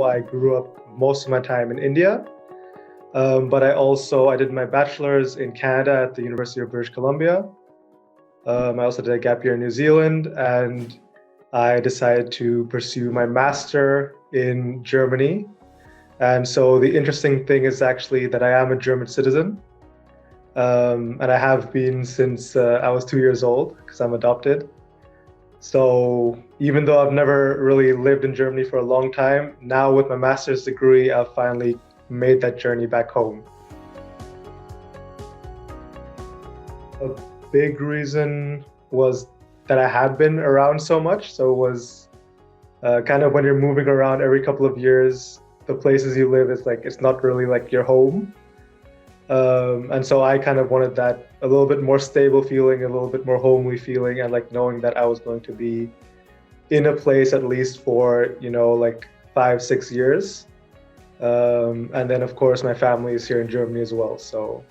I grew up most of my time in India, but I did my bachelor's in Canada at the University of British Columbia. I also did a gap year in New Zealand, and I decided to pursue my master in Germany. And so the interesting thing is actually that I am a German citizen, and I have been since I was 2 years old because I'm adopted. So even though I've never really lived in Germany for a long time, now with my master's degree, I've finally made that journey back home. A big reason was that I had been around so much. So it was kind of when you're moving around every couple of years, the places you live is like, it's not really like your home. And so I kind of wanted that a little bit more stable feeling, a little bit more homely feeling, and like knowing that I was going to be in a place at least for, like 5, 6 years. And then of course my family is here in Germany as well. So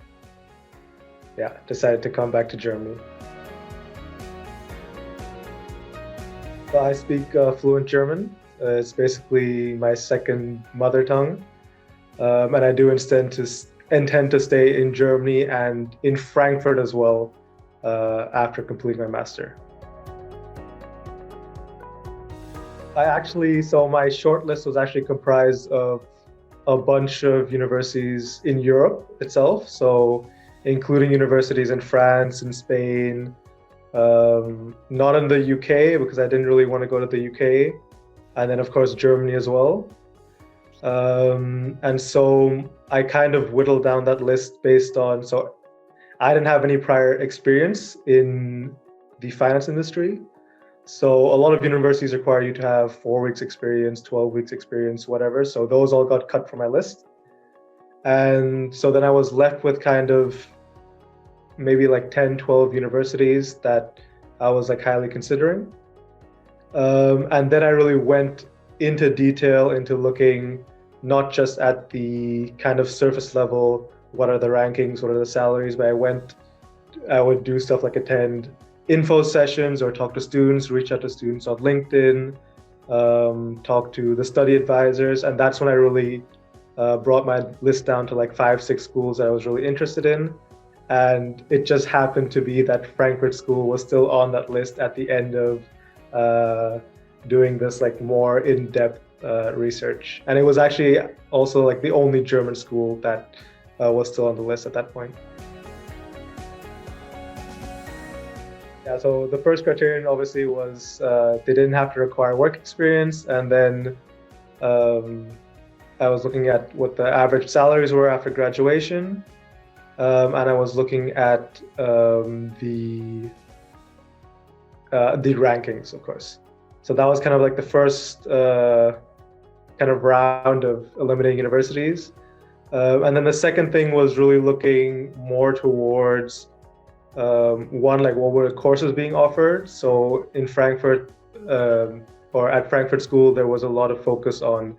yeah, decided to come back to Germany. So I speak fluent German. It's basically my second mother tongue. And I do intend to stay in Germany and in Frankfurt as well after completing my master. So my shortlist was actually comprised of a bunch of universities in Europe itself, so including universities in France and Spain, not in the UK because I didn't really want to go to the UK, and then of course Germany as well. And so I kind of whittled down that list so I didn't have any prior experience in the finance industry. So a lot of universities require you to have 4 weeks experience, 12 weeks experience, whatever. So those all got cut from my list. And so then I was left with kind of maybe like 10, 12 universities that I was like highly considering. And then I really went into detail into looking not just at the kind of surface level, what are the rankings, what are the salaries, but I would do stuff like attend info sessions or talk to students, reach out to students on LinkedIn, talk to the study advisors. And that's when I really brought my list down to like 5, 6 schools that I was really interested in. And it just happened to be that Frankfurt School was still on that list at the end of doing this like more in-depth research. And it was actually also like the only German school that was still on the list at that point. Yeah, so the first criterion obviously was they didn't have to require work experience. And then I was looking at what the average salaries were after graduation. And I was looking at the rankings, of course. So that was kind of like the first kind of round of eliminating universities. And then the second thing was really looking more towards one, like what were the courses being offered. So in Frankfurt or at Frankfurt School, there was a lot of focus on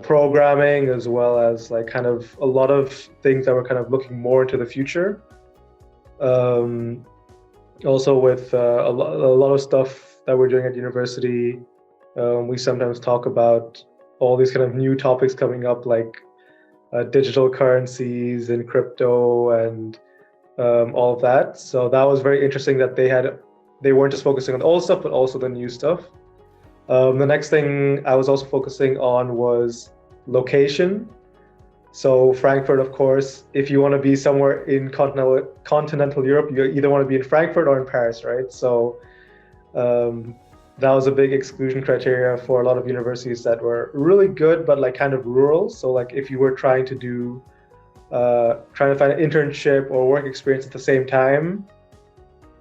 programming, as well as like kind of a lot of things that were kind of looking more into the future. Also with a lot of stuff that we're doing at university, we sometimes talk about all these kind of new topics coming up, like digital currencies and crypto and all of that. So that was very interesting that they weren't just focusing on the old stuff, but also the new stuff. The next thing I was also focusing on was location. So Frankfurt, of course, if you want to be somewhere in continental Europe, you either want to be in Frankfurt or in Paris, right? So that was a big exclusion criteria for a lot of universities that were really good, but like kind of rural. So like if you were trying to find an internship or work experience at the same time,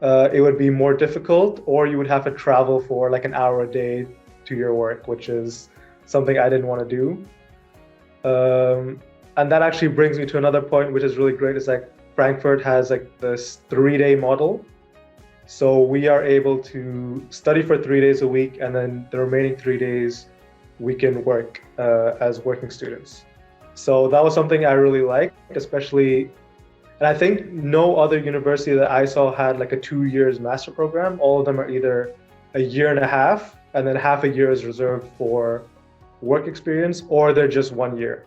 it would be more difficult, or you would have to travel for like an hour a day to your work, which is something I didn't want to do. And that actually brings me to another point, which is really great. Is like Frankfurt has like this 3-day model. So we are able to study for 3 days a week, and then the remaining 3 days we can work as working students. So that was something I really liked, especially, and I think no other university that I saw had like a 2 years master program. All of them are either a year and a half, and then half a year is reserved for work experience or they're just 1 year.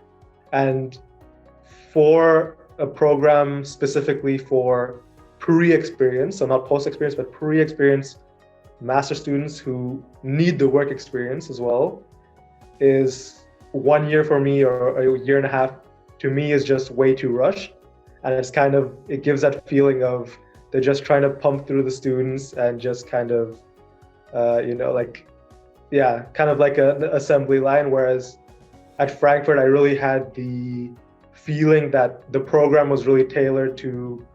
And for a program specifically for pre-experience, so not post-experience, but pre-experience master students who need the work experience as well, is 1 year for me, or a year and a half to me, is just way too rushed. And it gives that feeling of they're just trying to pump through the students and just kind of, kind of like an assembly line. Whereas at Frankfurt, I really had the feeling that the program was really tailored to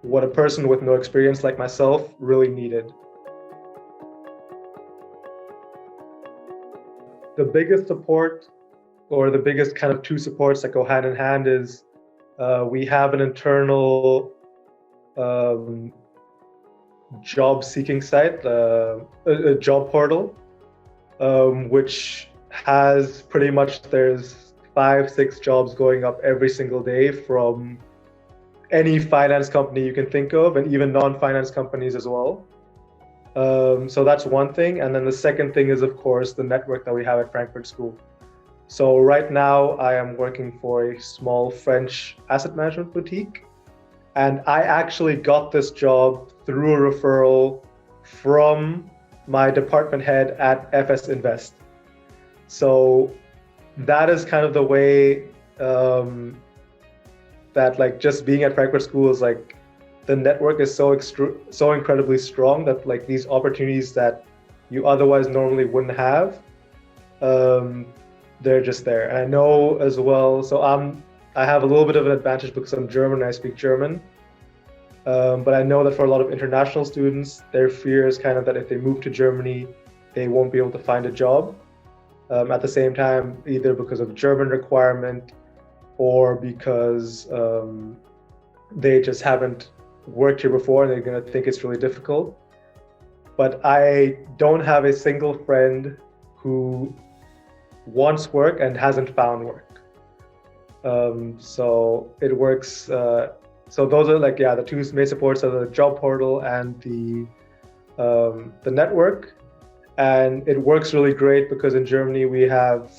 what a person with no experience like myself really needed. The biggest support, or the biggest kind of two supports that go hand in hand, is we have an internal job seeking site, a job portal, which has pretty much, there's 5-6 jobs going up every single day from any finance company you can think of, and even non-finance companies as well. So that's one thing. And then the second thing is, of course, the network that we have at Frankfurt School. So right now I am working for a small French asset management boutique. And I actually got this job through a referral from my department head at FS Invest. So that is kind of the way that, like, just being at Frankfurt School is like, the network is so incredibly strong that, like, these opportunities that you otherwise normally wouldn't have, they're just there. And I know as well, so I have a little bit of an advantage because I'm German and I speak German. But I know that for a lot of international students, their fear is kind of that if they move to Germany, they won't be able to find a job. At the same time, either because of German requirement or because they just haven't worked here before and they're going to think it's really difficult. But I don't have a single friend who wants work and hasn't found work. So it works. So those are, like, the two main supports are the job portal and the network. And it works really great because in Germany we have,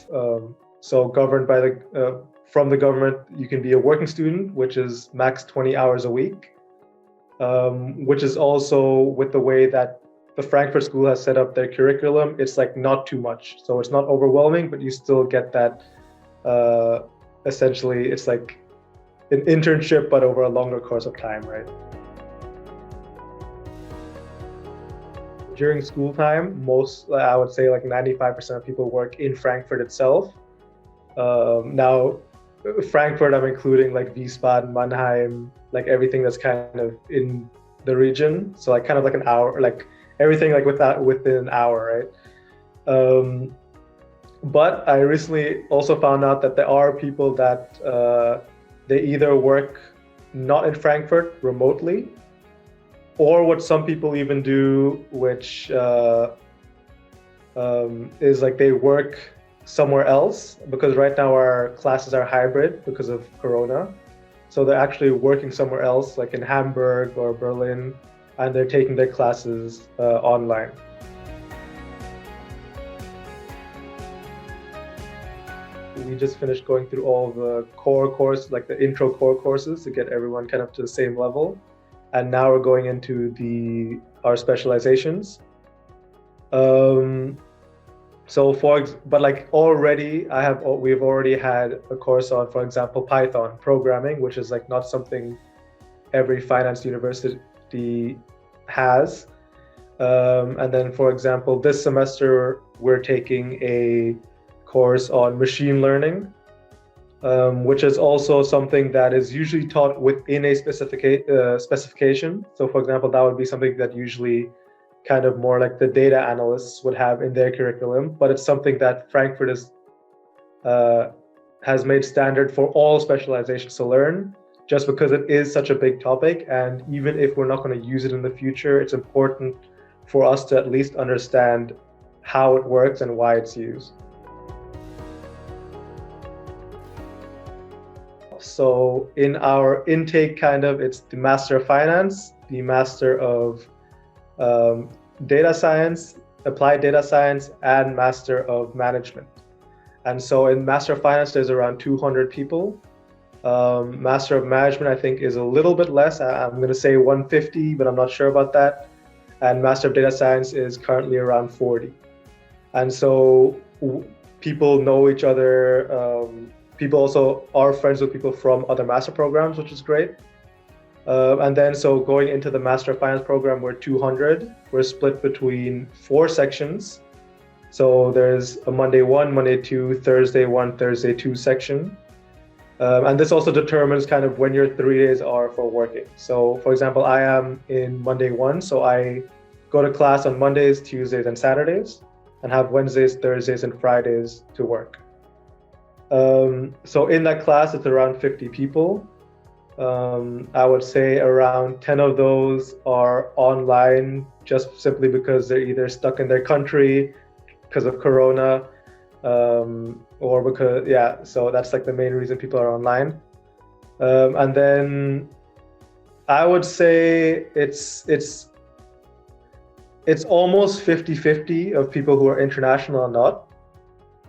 so governed by from the government, you can be a working student, which is max 20 hours a week, which is also, with the way that the Frankfurt School has set up their curriculum, it's like not too much. So it's not overwhelming, but you still get that, essentially, it's like an internship, but over a longer course of time, right? During school time, I would say like 95% of people work in Frankfurt itself. Now, Frankfurt, I'm including like Wiesbaden, Mannheim, like everything that's kind of in the region. So like kind of like an hour, like everything like within an hour, right? But I recently also found out that there are people that they either work not in Frankfurt, remotely, or what some people even do, which is like they work somewhere else, because right now our classes are hybrid because of Corona. So they're actually working somewhere else, like in Hamburg or Berlin, and they're taking their classes online. We just finished going through all the like the intro core courses to get everyone kind of to the same level. And now we're going into our specializations. But like already we've already had a course on, for example, Python programming, which is like not something every finance university has. And then, for example, this semester we're taking a course on machine learning, which is also something that is usually taught within a specification. So for example, that would be something that usually kind of more like the data analysts would have in their curriculum, but it's something that Frankfurt has made standard for all specializations to learn, just because it is such a big topic. And even if we're not going to use it in the future, it's important for us to at least understand how it works and why it's used. So in our intake, it's the Master of Finance, the Master of Data Science, Applied Data Science, and Master of Management. And so in Master of Finance, there's around 200 people. Master of Management, I think, is a little bit less. I'm going to say 150, but I'm not sure about that. And Master of Data Science is currently around 40. And so people know each other. People also are friends with people from other master programs, which is great. And then so going into the Master of Finance program, we're 200. We're split between 4 sections. So there's a Monday 1, Monday 2, Thursday 1, Thursday 2 section. And this also determines kind of when your 3 days are for working. So for example, I am in Monday 1, so I go to class on Mondays, Tuesdays, and Saturdays, and have Wednesdays, Thursdays, and Fridays to work. So in that class, it's around 50 people. I would say around 10 of those are online, just simply because they're either stuck in their country because of Corona, or because, yeah, so that's like the main reason people are online. And then I would say it's almost 50-50 of people who are international and not.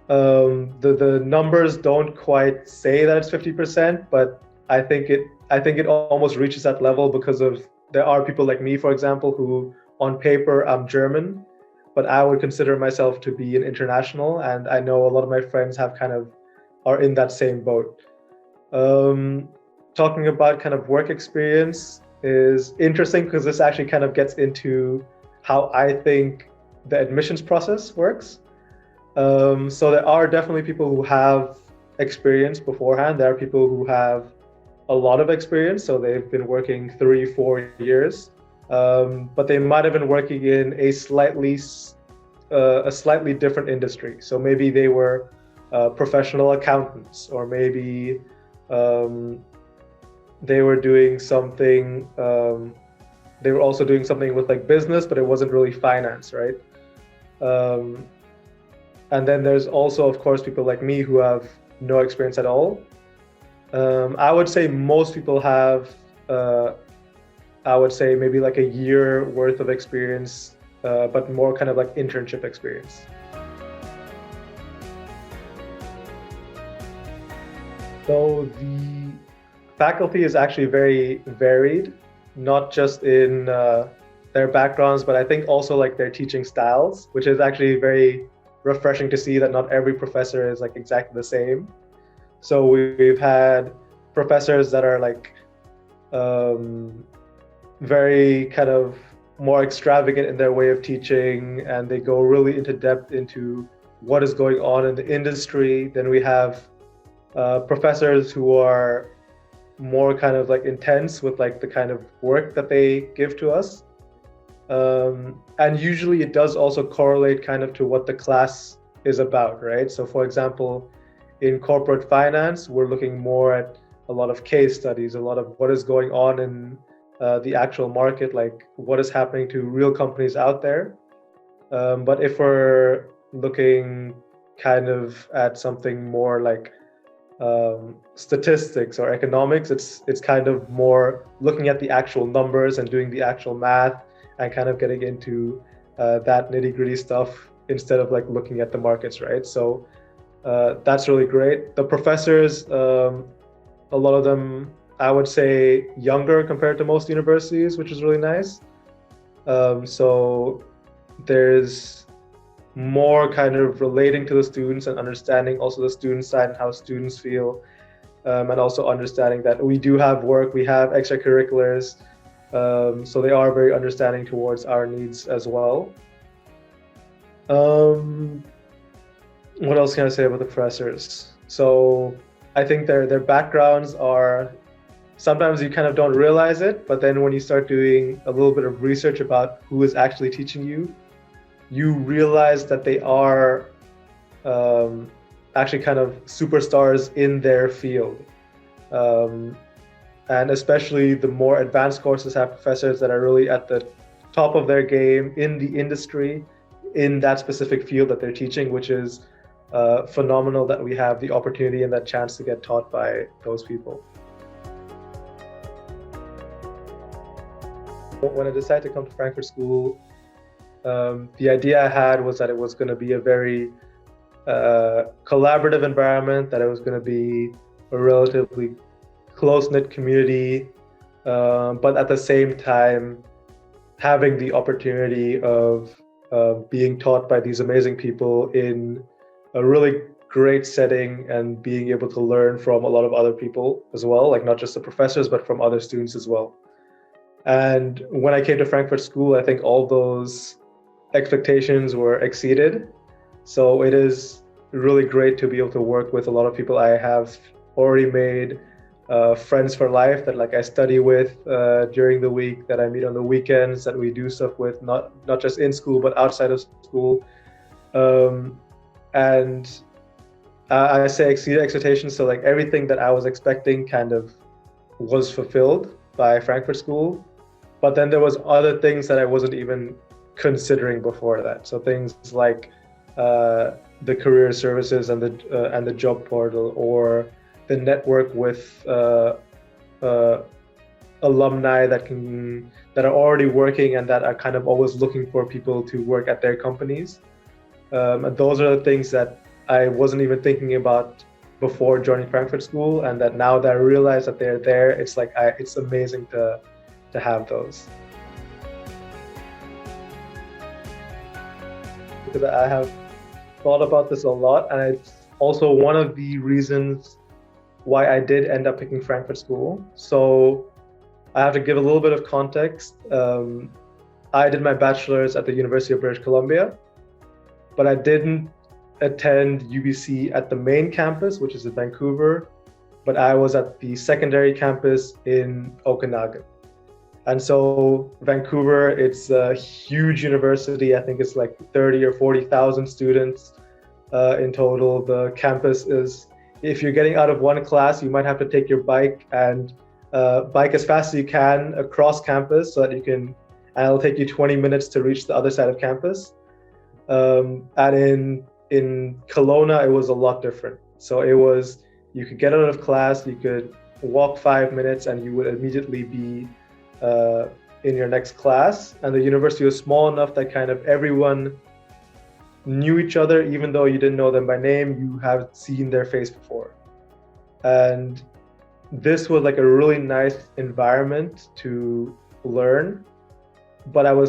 The numbers don't quite say that it's 50%, but I think it almost reaches that level because there are people like me, for example, who on paper I'm German, but I would consider myself to be an international, and I know a lot of my friends are in that same boat. Talking about kind of work experience is interesting because this actually kind of gets into how I think the admissions process works. So there are definitely people who have experience beforehand. There are people who have a lot of experience, so they've been working 3-4 years, but they might have been working in a slightly different industry. So maybe they were professional accountants, or maybe they were doing something. They were also doing something with like business, but it wasn't really finance, right? And then there's also, of course, people like me who have no experience at all. I would say most people have, I would say maybe like a year worth of experience, but more kind of like internship experience. So the faculty is actually very varied, not just in their backgrounds, but I think also like their teaching styles, which is actually very refreshing to see that not every professor is like exactly the same. So we've had professors that are like very kind of more extravagant in their way of teaching, and they go really into depth into what is going on in the industry. Then we have professors who are more kind of like intense with like the kind of work that they give to us. And usually it does also correlate kind of to what the class is about, right? So for example, in corporate finance, we're looking more at a lot of case studies, a lot of what is going on in the actual market, like what is happening to real companies out there. But if we're looking kind of at something more like statistics or economics, it's kind of more looking at the actual numbers and doing the actual math and kind of getting into that nitty-gritty stuff instead of like looking at the markets, right? So that's really great. The professors, a lot of them, I would say, younger compared to most universities, which is really nice. So there's more kind of relating to the students and understanding also the student side and how students feel, and also understanding that we do have work, we have extracurriculars, so they are very understanding towards our needs as well. What else can I say about the professors? So I think their backgrounds are, sometimes you kind of don't realize it, but then when you start doing a little bit of research about who is actually teaching you, you realize that they are actually kind of superstars in their field. And especially the more advanced courses have professors that are really at the top of their game in the industry, in that specific field that they're teaching, which is phenomenal that we have the opportunity and that chance to get taught by those people. When I decided to come to Frankfurt School, the idea I had was that it was going to be a very collaborative environment, that it was going to be a relatively close-knit community, but at the same time having the opportunity of being taught by these amazing people in a really great setting and being able to learn from a lot of other people as well, like not just the professors, but from other students as well. And when I came to Frankfurt School, I think all those expectations were exceeded. So it is really great to be able to work with a lot of people I have already made friends for life, that like I study with during the week, that I meet on the weekends, that we do stuff with, not just in school but outside of school. And I say exceeded expectations, so like everything that I was expecting kind of was fulfilled by Frankfurt School. But then there was other things that I wasn't even considering before that. So things like the career services and the job portal, or the network with alumni that are already working and that are kind of always looking for people to work at their companies. And those are the things that I wasn't even thinking about before joining Frankfurt School, and that now that I realize that they're there, it's like it's amazing to have those. Because I have thought about this a lot, and it's also one of the reasons why I did end up picking Frankfurt School. So I have to give a little bit of context. I did my bachelor's at the University of British Columbia, but I didn't attend UBC at the main campus, which is in Vancouver, but I was at the secondary campus in Okanagan. And so Vancouver, it's a huge university. I think it's like 30 or 40,000 students in total. The campus is, if you're getting out of one class, you might have to take your bike and bike as fast as you can across campus, so that you can, and it'll take you 20 minutes to reach the other side of campus. And in Kelowna, it was a lot different. So it was, you could get out of class, you could walk 5 minutes, and you would immediately be in your next class. And the university was small enough that kind of everyone knew each other, even though you didn't know them by name, you have seen their face before. And this was like a really nice environment to learn, but I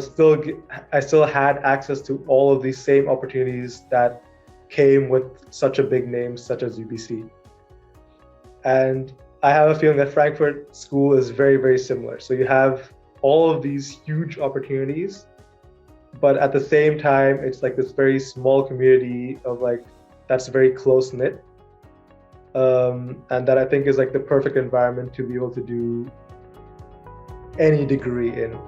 still had access to all of these same opportunities that came with such a big name such as UBC. And I have a feeling that Frankfurt School is very, very similar. So you have all of these huge opportunities, but at the same time, it's like this very small community of like, that's very close knit. And that I think is like the perfect environment to be able to do any degree in.